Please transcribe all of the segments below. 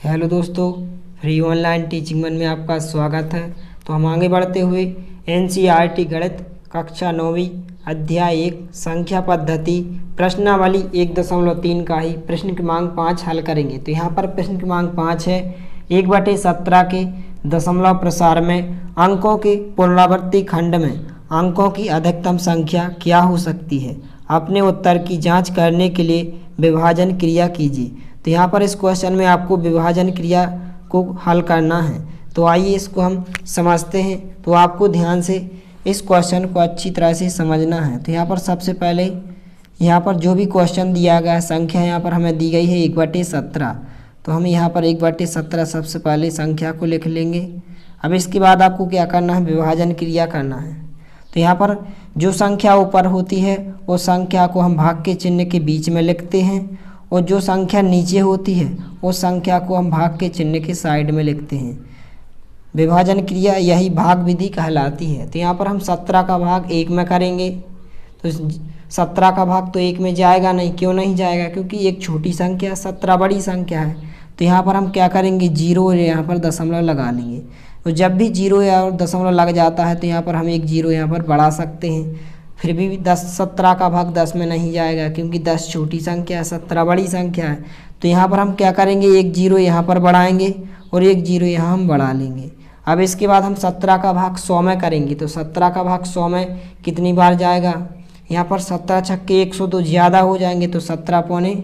Hello दोस्तों, free online teaching one में आपका स्वागत है। तो हम आगे बढ़ते हुए एनसीईआरटी गणित कक्षा 9वीं अध्याय 1 संख्या पद्धति प्रश्नावली 1.3 का ही प्रश्न क्रमांक 5 हल करेंगे। तो यहाँ पर प्रश्न क्रमांक 5 है 1/17 के दशमलव प्रसार में अंकों के पुनरावृत्ति खंड में अंकों की अधिकतम संख्या क्या हो सकती है। अपने उत्तर की जाँच करने के लिए विभाजन क्रिया कीजिए। तो यहाँ पर इस क्वेश्चन में आपको विभाजन क्रिया को हल करना है। तो आइए इसको हम समझते हैं। तो आपको ध्यान से इस क्वेश्चन को अच्छी तरह से समझना है। तो यहाँ पर सबसे पहले यहाँ पर जो भी क्वेश्चन दिया गया है संख्या यहाँ पर हमें दी गई है 1/17। तो हम यहाँ पर 1/17 सबसे पहले संख्या को लिख लेंगे। अब इसके बाद आपको क्या करना है, विभाजन क्रिया करना है। तो यहाँ पर जो संख्या ऊपर होती है वो संख्या को हम भाग के चिन्ह के बीच में लिखते हैं, और जो संख्या नीचे होती है उस संख्या को हम भाग के चिन्ह के साइड में लिखते हैं। विभाजन क्रिया यही भाग विधि कहलाती है। तो यहाँ पर हम 17 का भाग 1 में करेंगे। तो 17 का भाग तो 1 में जाएगा नहीं। क्यों नहीं जाएगा? क्योंकि एक छोटी संख्या 17 बड़ी संख्या है। तो यहाँ पर हम क्या करेंगे, 0 यहाँ पर दशमलव लगा लेंगे। तो जब भी 0 या दशमलव लग जाता है तो यहाँ पर हम एक 0 यहाँ पर बढ़ा सकते हैं। फिर भी 17 का भाग 10 में नहीं जाएगा, क्योंकि 10 छोटी संख्या है, 17 बड़ी संख्या है। तो यहाँ पर हम क्या करेंगे, एक 0 यहाँ पर बढ़ाएंगे और एक 0 यहाँ हम बढ़ा लेंगे। अब इसके बाद हम 17 का भाग 100 में करेंगे। तो 17 का भाग 100 में कितनी बार जाएगा, यहाँ पर 17 छक्के 102 ज़्यादा हो जाएंगे। तो 17 पौने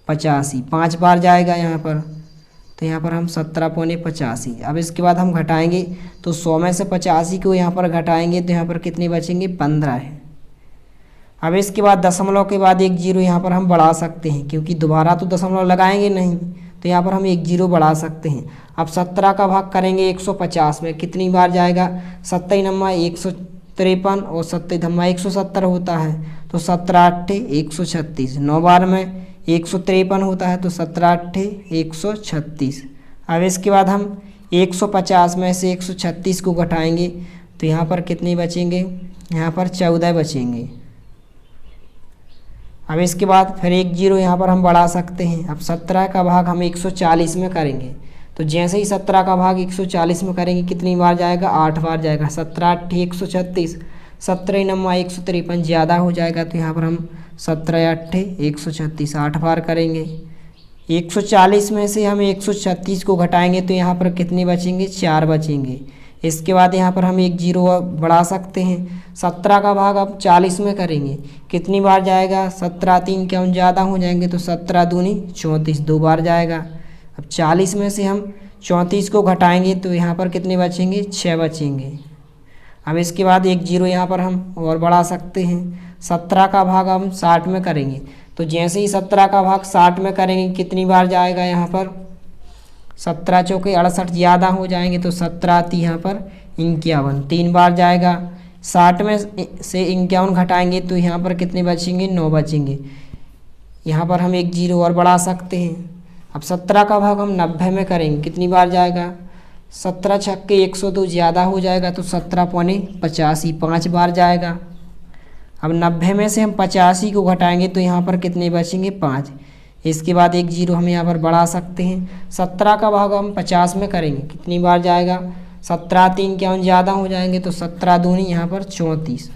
85 5 बार जाएगा यहाँ पर। तो यहाँ पर हम 17 पौने 85। अब इसके बाद हम घटाएंगे। तो 100 में से 85 को यहाँ पर घटाएंगे तो यहाँ पर कितने बचेंगे, 15 है। अब इसके बाद दशमलव के बाद एक 0 यहाँ पर हम बढ़ा सकते हैं, क्योंकि दोबारा तो दशमलव लगाएंगे नहीं। तो यहाँ पर हम एक 0 बढ़ा सकते हैं। अब 17 का भाग करेंगे 150 में, कितनी बार जाएगा, 27 नम्मा 153 और 27 धम्मा 170 होता है। तो 17 8 136, 9 बार में 153 होता है। तो 17 8 136। अब इसके बाद हम 150 में से 136 को घटाएंगे तो यहाँ पर कितने बचेंगे, यहाँ पर 14 बचेंगे। अब इसके बाद फिर एक 0 यहाँ पर हम बढ़ा सकते हैं। अब 17 का भाग हम 140 में करेंगे। तो जैसे ही 17 का भाग 140 में करेंगे कितनी बार जाएगा, 8 बार जाएगा। 17 8 136, 17 नम्मा 153 ज़्यादा हो जाएगा। तो यहाँ पर हम 17 8 136 8 बार करेंगे। 140 में से हम 136 को घटाएंगे तो यहाँ पर कितने बचेंगे, 4 बचेंगे। इसके बाद यहाँ पर हम एक 0 बढ़ा सकते हैं। 17 का भाग अब 40 में करेंगे, कितनी बार जाएगा, 17 3 क्या ज़्यादा हो जाएंगे। तो 17 दूनी 34 2 बार जाएगा। अब 40 में से हम 34 को घटाएंगे तो यहाँ पर कितने बचेंगे, 6 बचेंगे। अब इसके बाद एक 0 यहाँ पर हम और बढ़ा सकते हैं। 17 का भाग हम 60 में करेंगे। तो जैसे ही 17 का भाग 60 में करेंगे कितनी बार जाएगा, यहाँ पर 17 चौके 68 ज़्यादा हो जाएंगे। तो 17 आती यहाँ पर 51 3 बार जाएगा। 60 में से 51 घटाएंगे तो यहाँ पर कितने बचेंगे, 9 बचेंगे। यहाँ पर हम एक 0 और बढ़ा सकते हैं। अब 17 का भाग हम 90 में करेंगे, कितनी बार जाएगा, 17 छक्के 102 ज़्यादा हो जाएगा। तो 17 पौने 85 5 बार जाएगा। अब 90 में से हम 85 को घटाएंगे तो यहाँ पर कितने बचेंगे, 5। इसके बाद एक 0 हम यहाँ पर बढ़ा सकते हैं। 17 का भाग हम 50 में करेंगे, कितनी बार जाएगा, 17 3 क्या ज़्यादा हो जाएंगे। तो 17 दूनी यहाँ पर 34।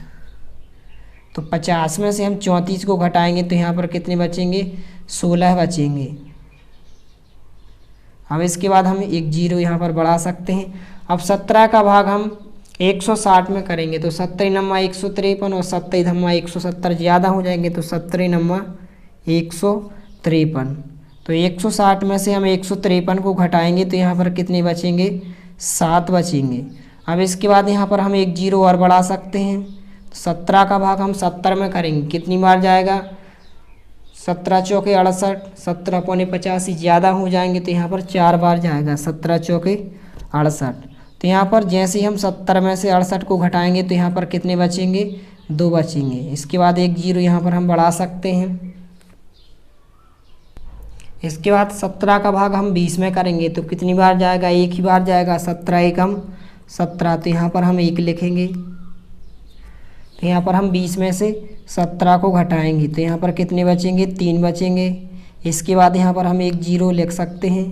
तो 50 में से हम 34 को घटाएंगे तो यहाँ पर कितने बचेंगे, 16 बचेंगे। अब इसके बाद हम एक 0 यहाँ पर बढ़ा सकते हैं। अब 17 का भाग हम 160 में करेंगे। तो 17 नम्मा 153 और 27 धम्मा 170 ज़्यादा हो जाएंगे। तो 17 नम्मा 153। तो 160 में से हम 153 को घटाएंगे तो यहाँ पर कितने बचेंगे, 7 बचेंगे। अब इसके बाद यहाँ पर हम एक 0 और बढ़ा सकते हैं। 17 का भाग हम 70 में करेंगे, कितनी बार जाएगा, 17 चौके 68 17 पौने 85 ज़्यादा हो जाएंगे। तो यहाँ पर 4 बार जाएगा। 17 चौके 68। तो यहाँ पर जैसे ही हम 70 में से 68 को घटाएंगे तो यहाँ पर कितने बचेंगे, 2 बचेंगे। इसके बाद एक 0 यहाँ पर हम बढ़ा सकते हैं। इसके बाद 17 का भाग हम 20 में करेंगे तो कितनी बार जाएगा, 1 ही बार जाएगा। 17 1 हम 17। तो यहाँ पर हम 1 लिखेंगे। तो यहाँ पर हम 20 में से 17 को घटाएंगे तो यहाँ पर कितने बचेंगे, 3 बचेंगे। इसके बाद यहाँ पर हम एक 0 लिख सकते हैं।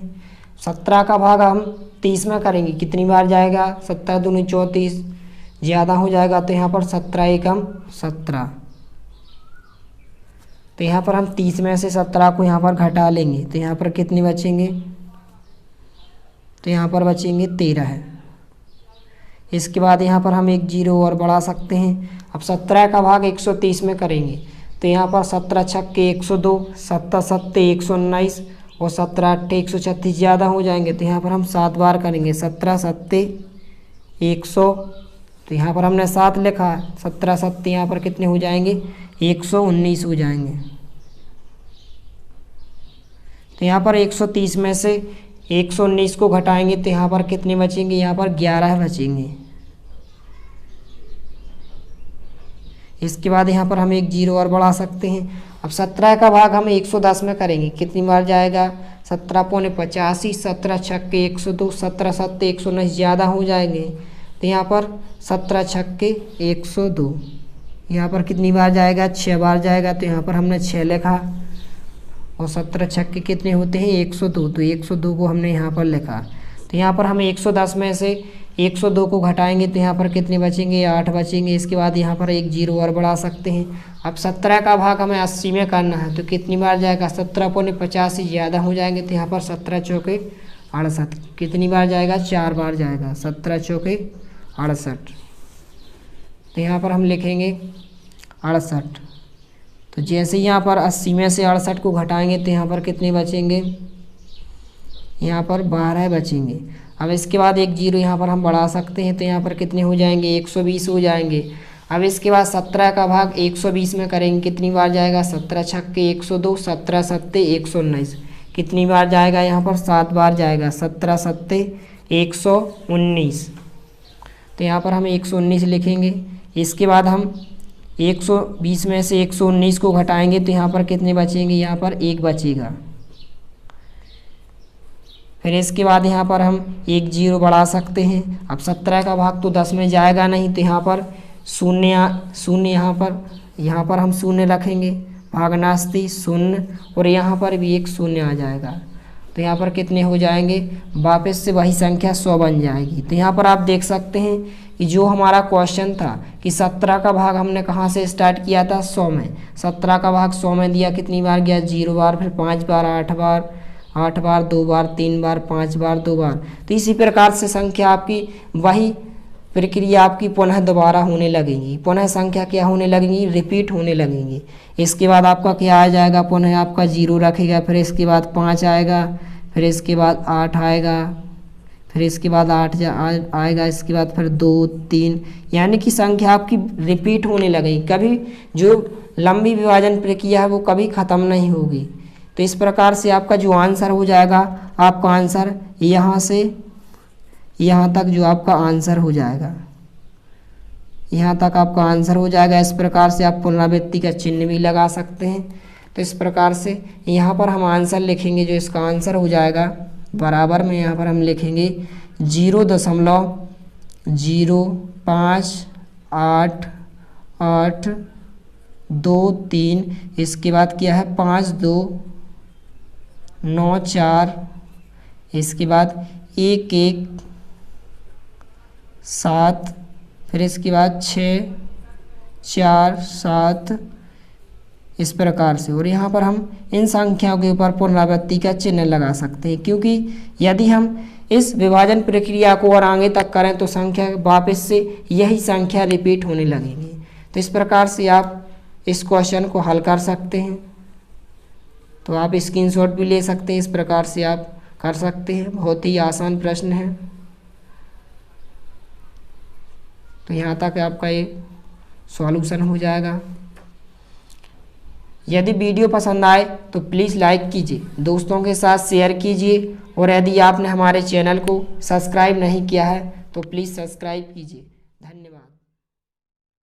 17 का भाग हम 30 में करेंगे, कितनी बार जाएगा, 17 दूनी 34, ज़्यादा हो जाएगा तो यहाँ पर 17 एकम 17। तो यहाँ पर हम 30 में से 17 को यहाँ पर घटा लेंगे तो यहाँ पर कितने बचेंगे, तो यहाँ पर बचेंगे 13 है। इसके बाद यहाँ पर हम एक जीरो और बढ़ा सकते हैं। अब 17 का भाग 130 में करेंगे तो यहाँ पर 17 छक्के 102, 7 सत्ते 119 और 17 अट्ठे 136 ज़्यादा हो जाएंगे तो यहाँ पर हम 7 बार करेंगे, 17 सत्ते 100, तो यहाँ पर हमने 7 लिखा है, 17 सत्ते यहाँ पर कितने हो जाएंगे, 119 हो जाएंगे। तो यहाँ पर 130 में से 119 को घटाएंगे तो यहाँ पर कितने बचेंगे, यहाँ पर 11 बचेंगे। इसके बाद यहाँ पर हम एक जीरो और बढ़ा सकते हैं। अब 17 का भाग हम 110 में करेंगे, कितनी बार जाएगा, 17 पौने 85, 17 छक्के 102, 17 सत्ते 119 ज़्यादा हो जाएंगे तो यहाँ पर 17 छक्के 102, यहाँ पर कितनी बार जाएगा, 6 बार जाएगा तो यहाँ पर हमने 6 लिखा और 17 छक्के कितने होते हैं, 102, तो 102 को हमने यहाँ पर लिखा। तो यहाँ पर हम 110 में से 102 को घटाएंगे तो यहाँ पर कितने बचेंगे, 8 बचेंगे। इसके बाद यहाँ पर एक जीरो और बढ़ा सकते हैं। अब 17 का भाग हमें 80 में करना है तो कितनी बार जाएगा, 17 पौने 85 ज़्यादा हो जाएंगे तो यहाँ पर 17 चौके 68, कितनी बार जाएगा, 4 बार जाएगा, 17 चौके 68, तो यहाँ पर हम लिखेंगे 68। तो जैसे ही यहाँ पर 80 में से 68 को घटाएंगे तो यहाँ पर कितने बचेंगे, यहाँ पर 12 बचेंगे। अब इसके बाद एक जीरो यहाँ पर हम बढ़ा सकते हैं तो यहाँ पर कितने हो जाएंगे, 120 हो जाएंगे। अब इसके बाद 17 का भाग 120 में करेंगे, कितनी बार जाएगा, 17 छक्के 102, 17 सत्ते 119, कितनी बार जाएगा, यहाँ पर 7 बार जाएगा, 17 सत्ते 119, तो यहाँ पर हम 119 लिखेंगे। इसके बाद हम 120 में से 119 को घटाएंगे तो यहाँ पर कितने बचेंगे, यहाँ पर 1 बचेगा। फिर इसके बाद यहाँ पर हम एक जीरो बढ़ा सकते हैं। अब 17 का भाग तो 10 में जाएगा नहीं तो यहाँ पर शून्य यहाँ पर हम शून्य रखेंगे, भागनास्ती शून्य, और यहाँ पर भी एक शून्य आ जाएगा तो यहाँ पर कितने हो जाएंगे, वापस से वही संख्या 100 बन जाएगी। तो यहाँ पर आप देख सकते हैं कि जो हमारा क्वेश्चन था कि 17 का भाग हमने कहाँ से स्टार्ट किया था, 100 में। 17 का भाग 100 में दिया, कितनी बार गया, 0 बार, फिर 5 बार, 8 बार, 8 बार, 2 बार, 3 बार, 5 बार, 2 बार। तो इसी प्रकार से संख्या आपकी वही प्रक्रिया आपकी पुनः दोबारा होने लगेगी, पुनः संख्या क्या होने लगेंगी, रिपीट होने लगेंगी। इसके बाद आपका क्या आ जाएगा, पुनः आपका 0 रखेगा, फिर इसके बाद 5 आएगा, फिर इसके बाद 8 आएगा, फिर इसके बाद 8 आएगा, इसके बाद फिर 2, 3, यानी कि संख्या आपकी रिपीट होने लगेगी। कभी जो लंबी विभाजन प्रक्रिया है वो कभी ख़त्म नहीं होगी। तो इस प्रकार से आपका जो आंसर हो जाएगा, आपका आंसर यहाँ से यहाँ तक जो आपका आंसर हो जाएगा, यहाँ तक आपका आंसर हो जाएगा। इस प्रकार से आप पुनरावृत्ति का चिन्ह भी लगा सकते हैं। तो इस प्रकार से यहाँ पर हम आंसर लिखेंगे, जो इसका आंसर हो जाएगा बराबर में यहाँ पर हम लिखेंगे 0.058823। इसके बाद क्या है, 5294, इसके बाद 117, फिर इसके बाद 647, इस प्रकार से। और यहाँ पर हम इन संख्याओं के ऊपर पुनरावृत्ति का चिन्ह लगा सकते हैं, क्योंकि यदि हम इस विभाजन प्रक्रिया को और आगे तक करें तो संख्या वापस से यही संख्या रिपीट होने लगेगी। तो इस प्रकार से आप इस क्वेश्चन को हल कर सकते हैं। तो आप स्क्रीनशॉट भी ले सकते हैं, इस प्रकार से आप कर सकते हैं। बहुत ही आसान प्रश्न है। तो यहाँ तक आपका ये सॉल्यूशन हो जाएगा। यदि वीडियो पसंद आए तो प्लीज़ लाइक कीजिए, दोस्तों के साथ शेयर कीजिए, और यदि आपने हमारे चैनल को सब्सक्राइब नहीं किया है तो प्लीज़ सब्सक्राइब कीजिए।